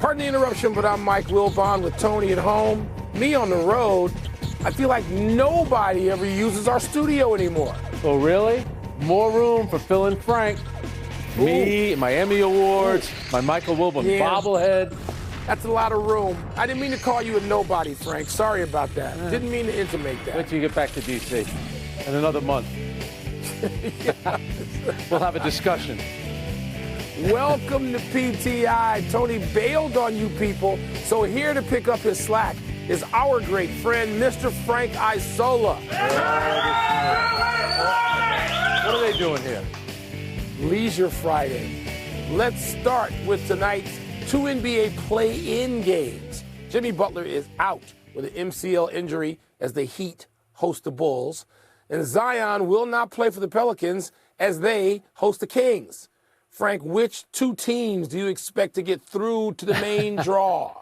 Pardon the interruption, but I'm Mike Wilbon with Tony at home. Me on the road. I feel like nobody ever uses our studio anymore. Oh, really? More room for Phil and Frank. Ooh. Me, my Emmy Awards, my Michael Wilbon bobblehead. That's a lot of room. I didn't mean to call you a nobody, Frank. Sorry about that. Didn't mean to intimate that. Wait till you get back to D.C. in another month. We'll have a discussion. Welcome to PTI. Tony bailed on you people, so here to pick up his slack is our great friend, Mr. Frank Isola. What are they doing here? Leisure Friday. Let's start with tonight's two NBA play-in games. Jimmy Butler is out with an MCL injury as the Heat host the Bulls, and Zion will not play for the Pelicans as they host the Kings. Frank, which two teams do you expect to get through to the main draw?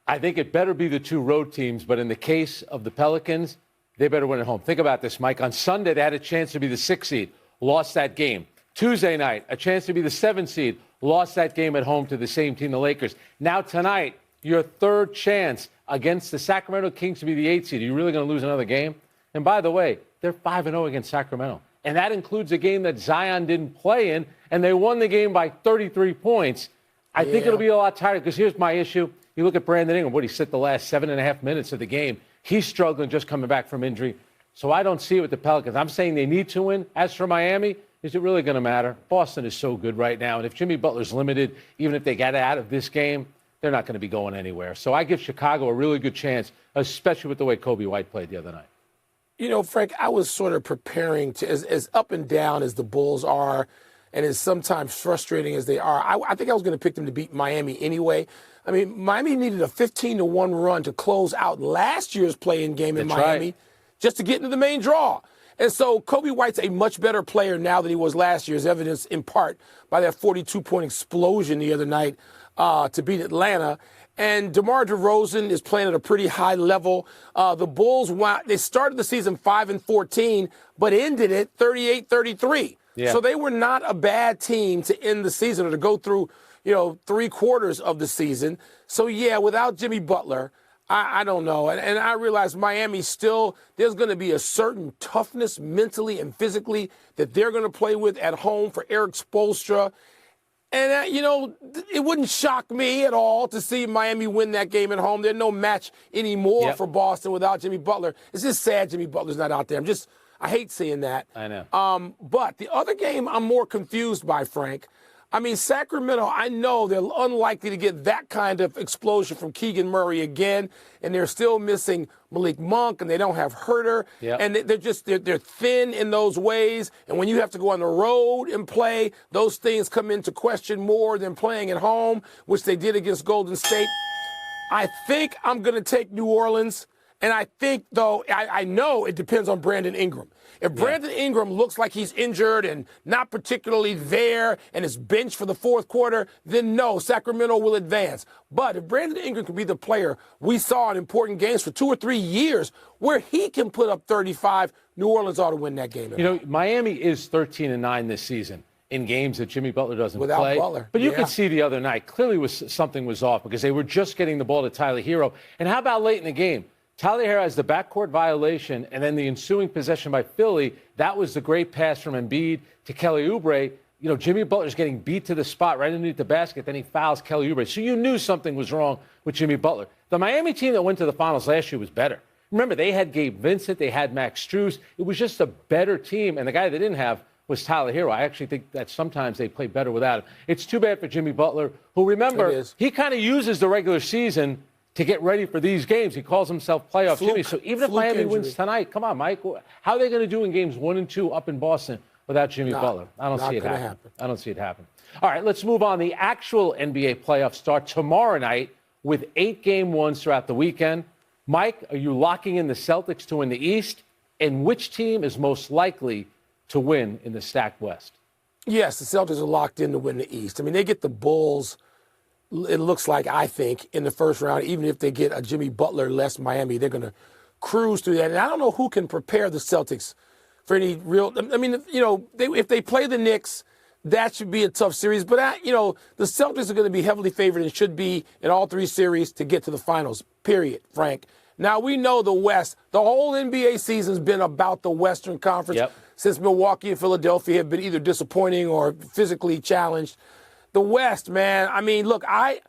I think it better be the two road teams, but in the case of the Pelicans, they better win at home. Think about this, Mike. On Sunday, they had a chance to be the 6th seed, lost that game. Tuesday night, a chance to be the 7th seed, lost that game at home to the same team, the Lakers. Now tonight, your third chance against the Sacramento Kings to be the 8th seed. Are you really going to lose another game? And by the way, they're 5-0 against Sacramento. And that includes a game that Zion didn't play in, and they won the game by 33 points. I think it'll be a lot tighter, because here's my issue. You look at Brandon Ingram, what he sit the last 7.5 minutes of the game. He's struggling just coming back from injury. So I don't see it with the Pelicans. I'm saying they need to win. As for Miami, is it really going to matter? Boston is so good right now. And if Jimmy Butler's limited, even if they get out of this game, they're not going to be going anywhere. So I give Chicago a really good chance, especially with the way Kobe White played the other night. You know, Frank, I was sort of preparing to, as up and down as the Bulls are, and as sometimes frustrating as they are, I think I was going to pick them to beat Miami anyway. I mean, Miami needed a 15-1 run to close out last year's play-in game in Miami just to get into the main draw. And so Kobe White's a much better player now than he was last year, as evidenced in part by that 42-point explosion the other night to beat Atlanta. And DeMar DeRozan is playing at a pretty high level. The Bulls, they started the season 5-14, but ended it 38-33. Yeah. So they were not a bad team to end the season or to go through, three quarters of the season. So, yeah, without Jimmy Butler, I don't know. And I realize Miami still, there's going to be a certain toughness mentally and physically that they're going to play with at home for Eric Spoelstra. And, it wouldn't shock me at all to see Miami win that game at home. There's no match anymore for Boston without Jimmy Butler. It's just sad Jimmy Butler's not out there. I hate seeing that. I know. But the other game I'm more confused by, Frank. I mean, Sacramento, I know they're unlikely to get that kind of explosion from Keegan Murray again, and they're still missing Malik Monk, and they don't have Herter, and they're thin in those ways. And when you have to go on the road and play, those things come into question more than playing at home, which they did against Golden State. I think I'm going to take New Orleans. And I think, though, I know it depends on Brandon Ingram. If Brandon Ingram looks like he's injured and not particularly there and is benched for the fourth quarter, then no, Sacramento will advance. But if Brandon Ingram can be the player we saw in important games for 2 or 3 years where he can put up 35, New Orleans ought to win that game. Miami is 13-9 this season in games that Jimmy Butler doesn't without play. Butler. But you could see the other night, clearly something was off because they were just getting the ball to Tyler Hero. And how about late in the game? Tyler Hero has the backcourt violation, and then the ensuing possession by Philly, that was the great pass from Embiid to Kelly Oubre. Jimmy Butler's getting beat to the spot right underneath the basket, then he fouls Kelly Oubre. So you knew something was wrong with Jimmy Butler. The Miami team that went to the finals last year was better. Remember, they had Gabe Vincent, they had Max Strus. It was just a better team, and the guy they didn't have was Tyler Hero. I actually think that sometimes they play better without him. It's too bad for Jimmy Butler, who, remember, he kind of uses the regular season to get ready for these games. He calls himself playoff Jimmy. So even if Miami wins tonight, come on, Mike, how are they going to do in games 1 and 2 up in Boston without Jimmy Butler? I don't see it happen. I don't see it happen. All right, let's move on. The actual NBA playoffs start tomorrow night with 8 game ones throughout the weekend. Mike, are you locking in the Celtics to win the East? And which team is most likely to win in the stacked West? Yes, the Celtics are locked in to win the East. I mean, they get the Bulls, it looks like, I think, in the first round. Even if they get a Jimmy Butler-less Miami, they're going to cruise through that. And I don't know who can prepare the Celtics for any real – I mean, if they play the Knicks, that should be a tough series. But, the Celtics are going to be heavily favored and should be in all three series to get to the finals, period, Frank. Now, we know the West. The whole NBA season's been about the Western Conference since Milwaukee and Philadelphia have been either disappointing or physically challenged. The West, man, I mean, look, I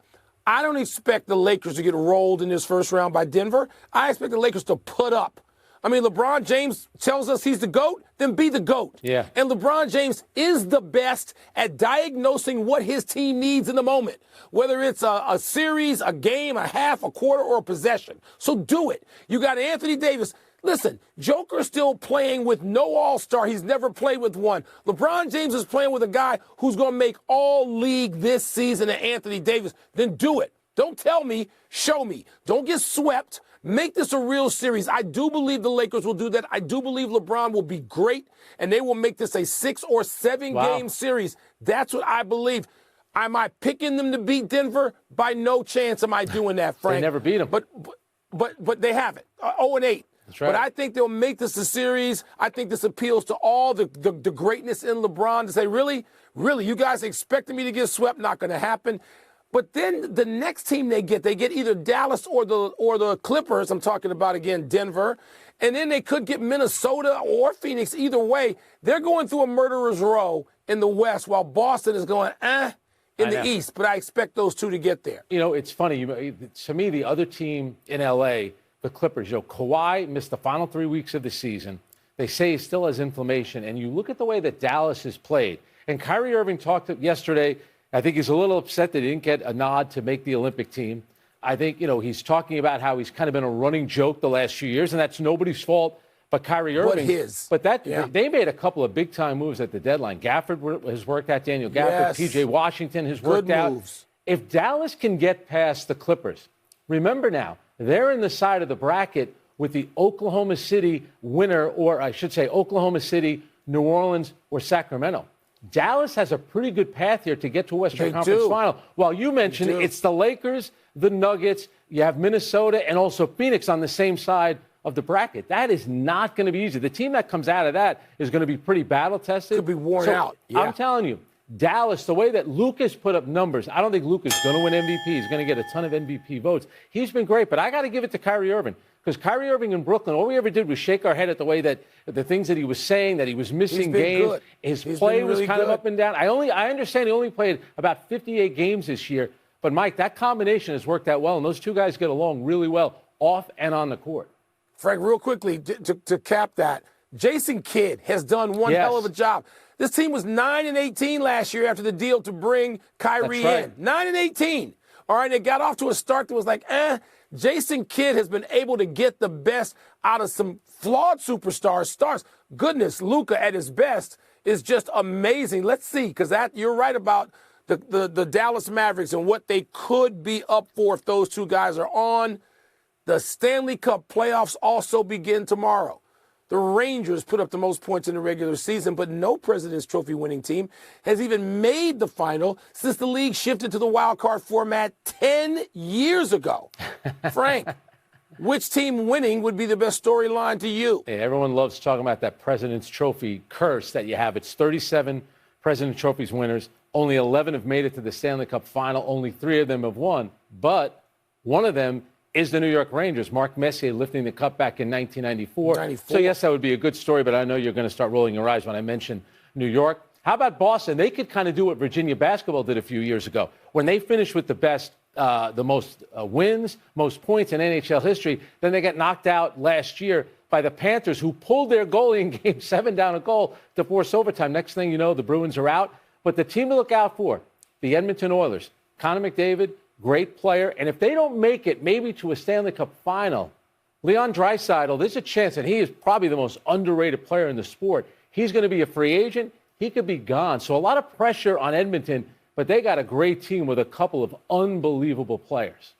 don't expect the Lakers to get rolled in this first round by Denver. I expect the Lakers to put up. I mean, LeBron James tells us he's the GOAT, then be the GOAT. Yeah. And LeBron James is the best at diagnosing what his team needs in the moment, whether it's a series, a game, a half, a quarter, or a possession. So do it. You got Anthony Davis. Listen, Joker's still playing with no all-star. He's never played with one. LeBron James is playing with a guy who's going to make all league this season at Anthony Davis. Then do it. Don't tell me. Show me. Don't get swept. Make this a real series. I do believe the Lakers will do that. I do believe LeBron will be great, and they will make this a 6 or 7 game series. That's what I believe. Am I picking them to beat Denver? By no chance am I doing that, Frank. They never beat them. But they haven't. 0-8. That's right. But I think they'll make this a series. I think this appeals to all the greatness in LeBron to say, really, you guys expecting me to get swept? Not going to happen. But then the next team they get either Dallas or the Clippers. I'm talking about, again, Denver. And then they could get Minnesota or Phoenix. Either way, they're going through a murderer's row in the West while Boston is going, in the East. But I expect those two to get there. You know, it's funny. To me, the other team in L.A., the Clippers, Kawhi missed the final 3 weeks of the season. They say he still has inflammation. And you look at the way that Dallas has played. And Kyrie Irving talked yesterday. I think he's a little upset that he didn't get a nod to make the Olympic team. I think, he's talking about how he's kind of been a running joke the last few years, and that's nobody's fault but Kyrie Irving. But they made a couple of big-time moves at the deadline. Gafford has worked out, Daniel Gafford. P.J. Washington has worked out. If Dallas can get past the Clippers, remember now, they're in the side of the bracket with the Oklahoma City winner, or I should say Oklahoma City, New Orleans, or Sacramento. Dallas has a pretty good path here to get to a Western Conference Final. While you mentioned it's the Lakers, the Nuggets, you have Minnesota, and also Phoenix on the same side of the bracket. That is not going to be easy. The team that comes out of that is going to be pretty battle-tested. Could be worn out. Yeah. I'm telling you, Dallas, the way that Luka's put up numbers, I don't think Luka's going to win MVP. He's going to get a ton of MVP votes. He's been great, but I got to give it to Kyrie Irving. Because Kyrie Irving in Brooklyn, all we ever did was shake our head at the way that the things that he was saying, that he was missing games. Good. His play was kind of up and down. I understand he only played about 58 games this year. But, Mike, that combination has worked out well, and those two guys get along really well off and on the court. Frank, real quickly, to cap that, Jason Kidd has done one hell of a job. This team was 9-18 last year after the deal to bring Kyrie in. 9-18. All right, they got off to a start that was like, Jason Kidd has been able to get the best out of some flawed stars. Goodness, Luka at his best is just amazing. Let's see, because you're right about the Dallas Mavericks and what they could be up for if those two guys are on. The Stanley Cup playoffs also begin tomorrow. The Rangers put up the most points in the regular season, but no President's Trophy winning team has even made the final since the league shifted to the wild card format 10 years ago. Frank, which team winning would be the best storyline to you? Hey, everyone loves talking about that President's Trophy curse that you have. It's 37 President's Trophies winners. Only 11 have made it to the Stanley Cup final. Only 3 of them have won, but one of them is the New York Rangers. Mark Messier lifting the cup back in 1994. So, yes, that would be a good story, but I know you're going to start rolling your eyes when I mention New York. How about Boston? They could kind of do what Virginia basketball did a few years ago. When they finished with the best, the most wins, most points in NHL history, then they got knocked out last year by the Panthers, who pulled their goalie in Game 7 down a goal to force overtime. Next thing you know, the Bruins are out. But the team to look out for, the Edmonton Oilers, Connor McDavid, great player. And if they don't make it maybe to a Stanley Cup final, Leon Draisaitl, there's a chance, and he is probably the most underrated player in the sport. He's going to be a free agent. He could be gone. So a lot of pressure on Edmonton, but they got a great team with a couple of unbelievable players.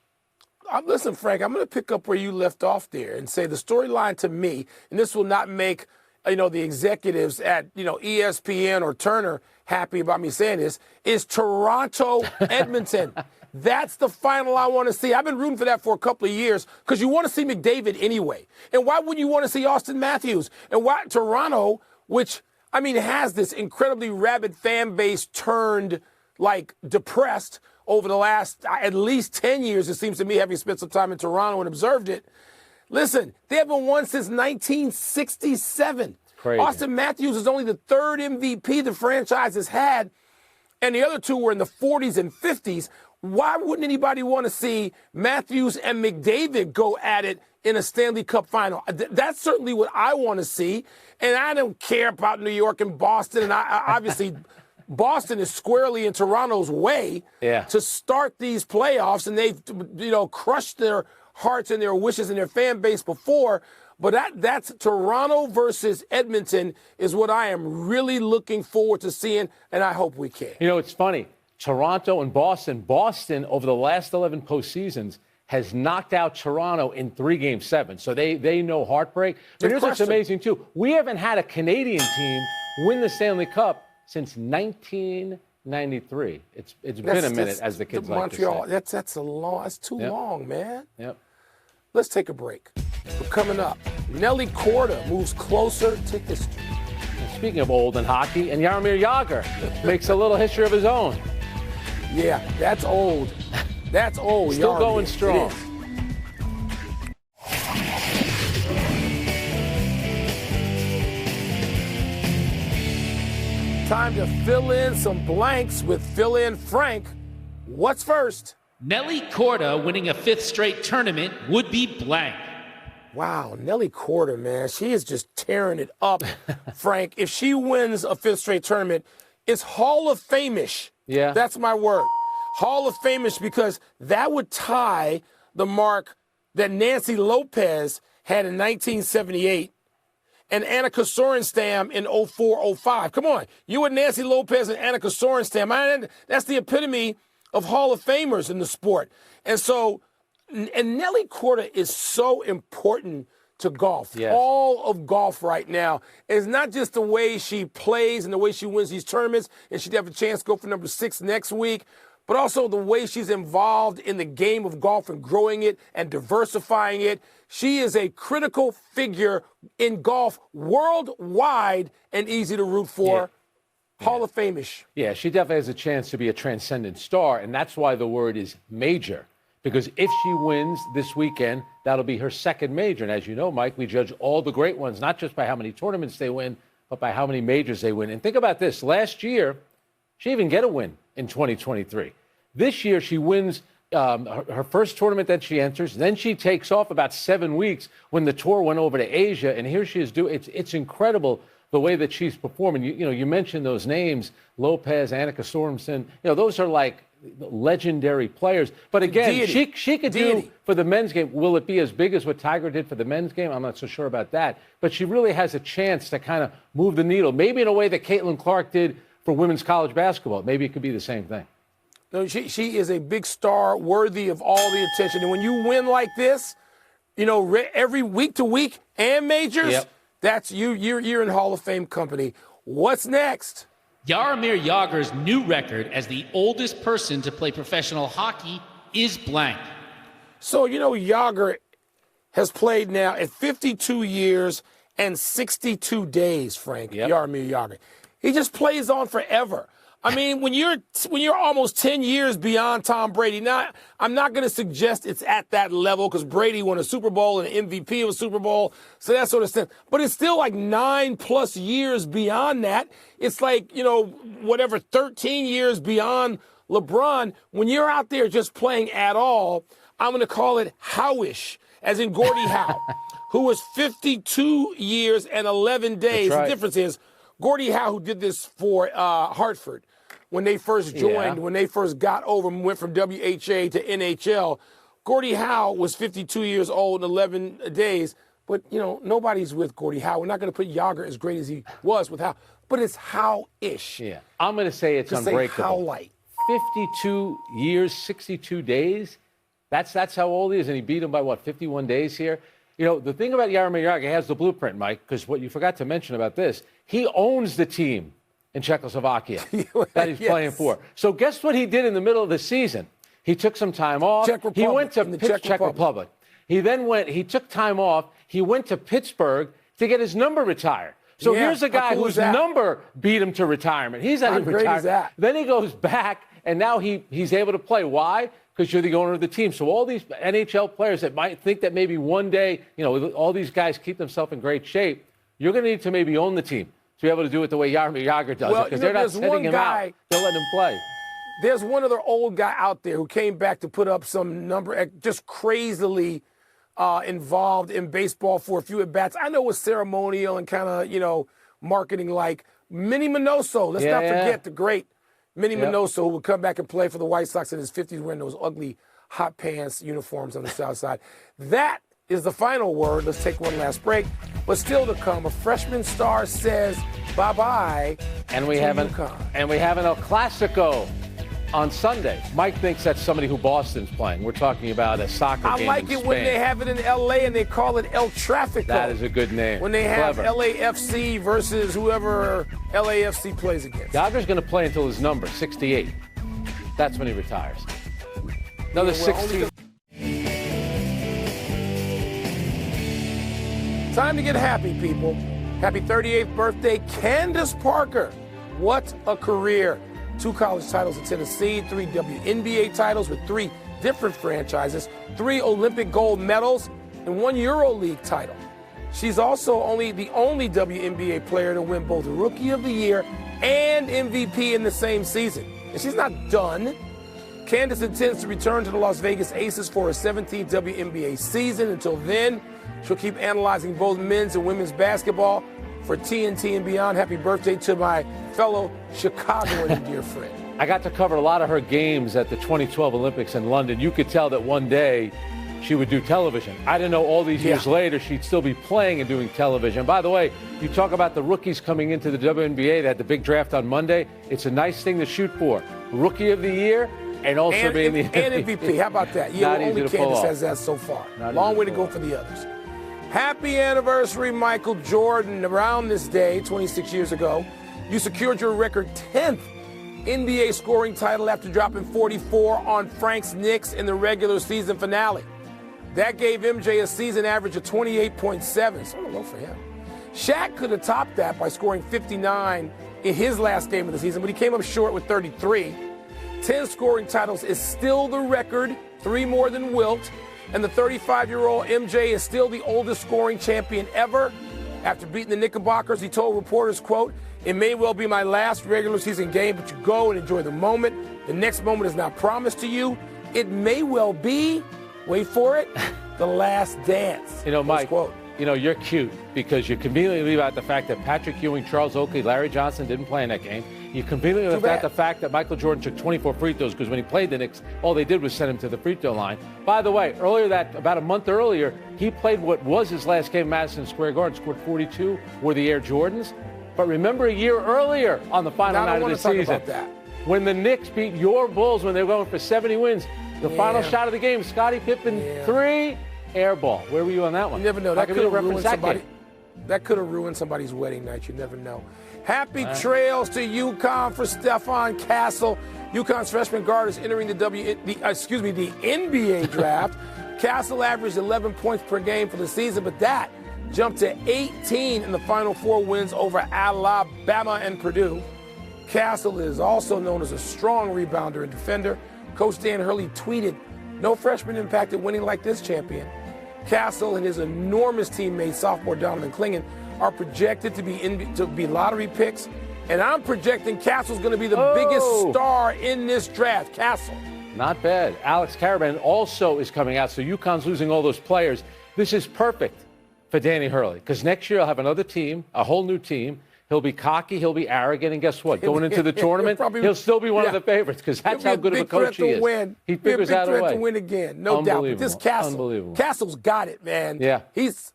Listen, Frank, I'm going to pick up where you left off there and say the storyline to me, and this will not make the executives at ESPN or Turner happy about me saying this, is Toronto Edmonton. That's the final I want to see. I've been rooting for that for a couple of years because you want to see McDavid anyway. And why wouldn't you want to see Austin Matthews? And why Toronto, which I mean, has this incredibly rabid fan base turned, like, depressed over the last at least 10 years, it seems to me, having spent some time in Toronto and observed it. Listen, they haven't won since 1967. Crazy. Austin Matthews is only the third MVP the franchise has had, and the other two were in the 40s and 50s. Why wouldn't anybody want to see Matthews and McDavid go at it in a Stanley Cup final? That's certainly what I want to see, and I don't care about New York and Boston, and obviously Boston is squarely in Toronto's way to start these playoffs, and they've, crushed their hearts and their wishes and their fan base before. But that's Toronto versus Edmonton is what I am really looking forward to seeing, and I hope we can. It's funny. Toronto and Boston. Boston, over the last 11 postseasons, has knocked out Toronto in 3 Game 7. So they know heartbreak. But here's what's amazing, too. We haven't had a Canadian team win the Stanley Cup since 1993. It's been a minute, as the kids like Montreal, to say. That's too long, man. Yep. Let's take a break. We're coming up. Nelly Korda moves closer to history. Speaking of old in hockey, and Jaromir Jagr makes a little history of his own. Yeah, that's old. That's old. Still Jaromir. going strong. Time to fill in some blanks with Fill In Frank. What's first? Nelly Korda winning a 5th straight tournament would be blank. Wow, Nelly Korda, man. She is just tearing it up, Frank. If she wins a 5th straight tournament, it's Hall of Fame-ish. Yeah. That's my word. Hall of Fame-ish, because that would tie the mark that Nancy Lopez had in 1978 and Annika Sorenstam in 04-05. Come on. You and Nancy Lopez and Annika Sorenstam, that's the epitome of Hall of Famers in the sport. And so, and Nelly Korda is so important to golf. Yes. All of golf right now. It's not just the way she plays and the way she wins these tournaments, and she'd have a chance to go for number 6 next week, but also the way she's involved in the game of golf and growing it and diversifying it. She is a critical figure in golf worldwide and easy to root for. Yeah. Hall of Fame-ish. Yeah, she definitely has a chance to be a transcendent star, and that's why the word is major. Because if she wins this weekend, that'll be her 2nd major. And as you know, Mike, we judge all the great ones, not just by how many tournaments they win, but by how many majors they win. And think about this. Last year, she didn't even get a win in 2023. This year, she wins her first tournament that she enters. Then she takes off about 7 weeks when the tour went over to Asia. And here she is doing it's incredible the way that she's performing. You mentioned those names, Lopez, Annika Sorenstam. Those are like legendary players. But again, she could do for the men's game. Will it be as big as what Tiger did for the men's game? I'm not so sure about that. But she really has a chance to kind of move the needle, maybe in a way that Caitlin Clark did for women's college basketball. Maybe it could be the same thing. No, she is a big star, worthy of all the attention. And when you win like this, every week to week and majors, that's you're in Hall of Fame company. What's next? Jaromir Jagr's new record as the oldest person to play professional hockey is blank. So, Jagr has played now at 52 years and 62 days, Frank. Jaromir Jagr. He just plays on forever. I mean, when you're almost 10 years beyond Tom Brady, now I'm not going to suggest it's at that level because Brady won a Super Bowl and an MVP of a Super Bowl, so that sort of stuff. But it's still like 9+ years beyond that. It's like, 13 years beyond LeBron. When you're out there just playing at all, I'm going to call it Howish, as in Gordie Howe, who was 52 years and 11 days. That's right. The difference is Gordie Howe, who did this for Hartford when they first joined, when they first got over and went from WHA to NHL. Gordie Howe was 52 years old and 11 days. But, nobody's with Gordie Howe. We're not going to put Jagr as great as he was with Howe. But it's Howe-ish. Yeah. I'm going to say it's unbreakable. Say Howe-like. 52 years, 62 days. That's how old he is. And he beat him by, 51 days here? The thing about Jaromir Jagr, he has the blueprint, Mike, because what you forgot to mention about this, he owns the team in Czechoslovakia that he's playing for. So guess what he did in the middle of the season? He took some time off. He went to Czech Republic. He took time off. He went to Pittsburgh to get his number retired. So Yeah, here's a how guy cool is whose that? number beat him to retirement. He's How out of great is retirement. that? Then he goes back, and now he's able to play. Why? Because you're the owner of the team. So all these NHL players that might think that maybe one day, all these guys keep themselves in great shape, you're going to need to maybe own the team to be able to do it the way Jaromir Jagr does it, because they're not sending him out. They're letting him play. There's one other old guy out there who came back to put up some number, just crazily involved in baseball for a few at-bats. I know it was ceremonial and kind of, marketing like Minnie Minoso. Let's not forget the great Minnie Minoso, who would come back and play for the White Sox in his 50s wearing those ugly hot pants uniforms on the south side. That is the final word. Let's take one last break. But still to come, a freshman star says bye-bye and we have UConn. And we have an El Clasico on Sunday. Mike thinks that's somebody who Boston's playing. We're talking about a soccer game. I like it when they have it in L.A. and they call it El Tráfico. That is a good name. When they have LAFC versus whoever LAFC plays against. Jagr's going to play until his number, 68. That's when he retires. Another 16. Time to get happy, people. Happy 38th birthday, Candace Parker. What a career. 2 college titles in Tennessee, 3 WNBA titles with 3 different franchises, 3 Olympic gold medals, and 1 EuroLeague title. She's also the only WNBA player to win both Rookie of the Year and MVP in the same season. And she's not done. Candace intends to return to the Las Vegas Aces for her 17th WNBA season. Until then, she'll keep analyzing both men's and women's basketball for TNT and beyond. Happy birthday to my fellow Chicagoan and dear friend. I got to cover a lot of her games at the 2012 Olympics in London. You could tell that one day she would do television. I didn't know all these years later she'd still be playing and doing television. By the way, you talk about the rookies coming into the WNBA. They had the big draft on Monday. It's a nice thing to shoot for. Rookie of the Year and also being the MVP. How about that? Yeah, only Candace has that so far. Long way to go for the others. Happy anniversary, Michael Jordan. Around this day, 26 years ago, you secured your record 10th NBA scoring title after dropping 44 on Frank's Knicks in the regular season finale. That gave MJ a season average of 28.7, sort of low for him. Shaq could have topped that by scoring 59 in his last game of the season, but he came up short with 33. 10 scoring titles is still the record, 3 more than Wilt. And the 35-year-old MJ is still the oldest scoring champion ever. After beating the Knickerbockers, he told reporters, quote, "It may well be my last regular season game, but you go and enjoy the moment. The next moment is not promised to you. It may well be, wait for it, the last dance." Mike, you're cute because you conveniently leave out the fact that Patrick Ewing, Charles Oakley, Larry Johnson didn't play in that game. You conveniently left out the fact that Michael Jordan took 24 free throws because when he played the Knicks, all they did was send him to the free throw line. By the way, about a month earlier, he played what was his last game at Madison Square Garden, scored 42, wore the Air Jordans. But remember a year earlier on the final night of the season, when the Knicks beat your Bulls when they were going for 70 wins, the final shot of the game, Scottie Pippen, 3, air ball. Where were you on that one? You never know. That could have ruined somebody. That could have ruined somebody's wedding night. You never know. Happy trails to UConn for Stephon Castle. UConn's freshman guard is entering the NBA draft. Castle averaged 11 points per game for the season, but that jumped to 18 in the Final 4 wins over Alabama and Purdue. Castle is also known as a strong rebounder and defender. Coach Dan Hurley tweeted, "No freshman impacted winning like this champion." Castle and his enormous teammate, sophomore Donovan Clingan, are projected to be lottery picks, and I'm projecting Castle's going to be the biggest star in this draft. Castle. Not bad. Alex Caravan also is coming out, so UConn's losing all those players. This is perfect for Danny Hurley because next year he'll have another team, a whole new team. He'll be cocky, he'll be arrogant, and guess what? Going into the tournament, he'll still be one of the favorites because that's how good of a coach he is. He figures out a way. To win again, no doubt. But this Castle's got it, man. Yeah. He's,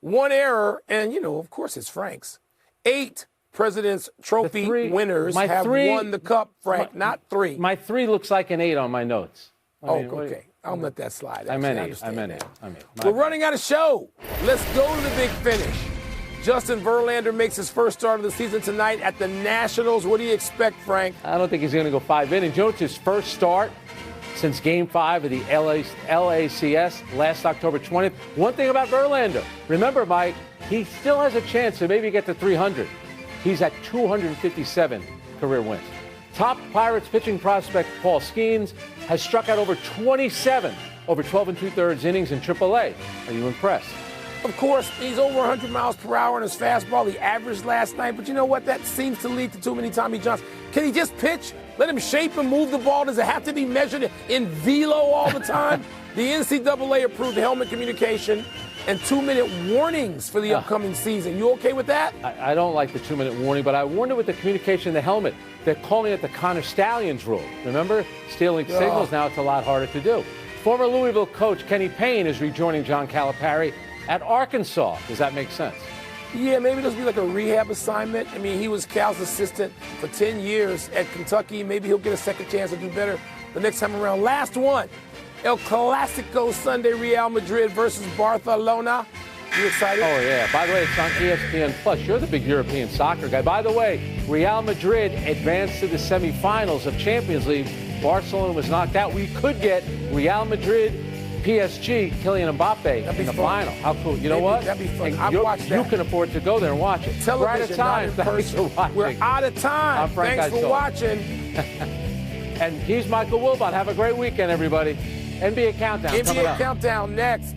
one error, and, of course, it's Frank's. 8 President's Trophy winners have won the cup, Frank, not 3. My 3 looks like an 8 on my notes. Okay. I'll let that slide. I meant 8. We're running out of show. Let's go to the big finish. Justin Verlander makes his first start of the season tonight at the Nationals. What do you expect, Frank? I don't think he's going to go 5 innings. You know, it's his first start since Game 5 of the LACS last October 20th. One thing about Verlander, remember, Mike, he still has a chance to maybe get to 300. He's at 257 career wins. Top Pirates pitching prospect Paul Skeens has struck out over 27 over 12 2/3 innings in AAA. Are you impressed? Of course, he's over 100 miles per hour on his fastball. He averaged last night, but you know what? That seems to lead to too many Tommy Johns. Can he just pitch? Let him shape and move the ball. Does it have to be measured in velo all the time? The NCAA approved helmet communication and 2-minute warnings for the upcoming season. You okay with that? I don't like the 2-minute warning, but I warned it with the communication in the helmet. They're calling it the Connor Stallions rule. Remember? Stealing signals, now it's a lot harder to do. Former Louisville coach Kenny Payne is rejoining John Calipari at Arkansas. Does that make sense? Yeah, maybe this will be like a rehab assignment. I mean, he was Cal's assistant for 10 years at Kentucky. Maybe he'll get a second chance to do better the next time around. Last one, El Clasico Sunday, Real Madrid versus Barcelona. You excited? Oh, yeah. By the way, it's on ESPN+. You're the big European soccer guy. By the way, Real Madrid advanced to the semifinals of Champions League. Barcelona was knocked out. We could get Real Madrid, PSG, Kylian Mbappe in the final. How cool. You know what? That'd be fun. I've watched that. You can afford to go there and watch it. Television, we're out of time. Thanks for watching. We're out of time. I'm Frank Thanks for Isola. watching. And he's Michael Wilbon. Have a great weekend, everybody. NBA Countdown coming up. NBA Countdown next.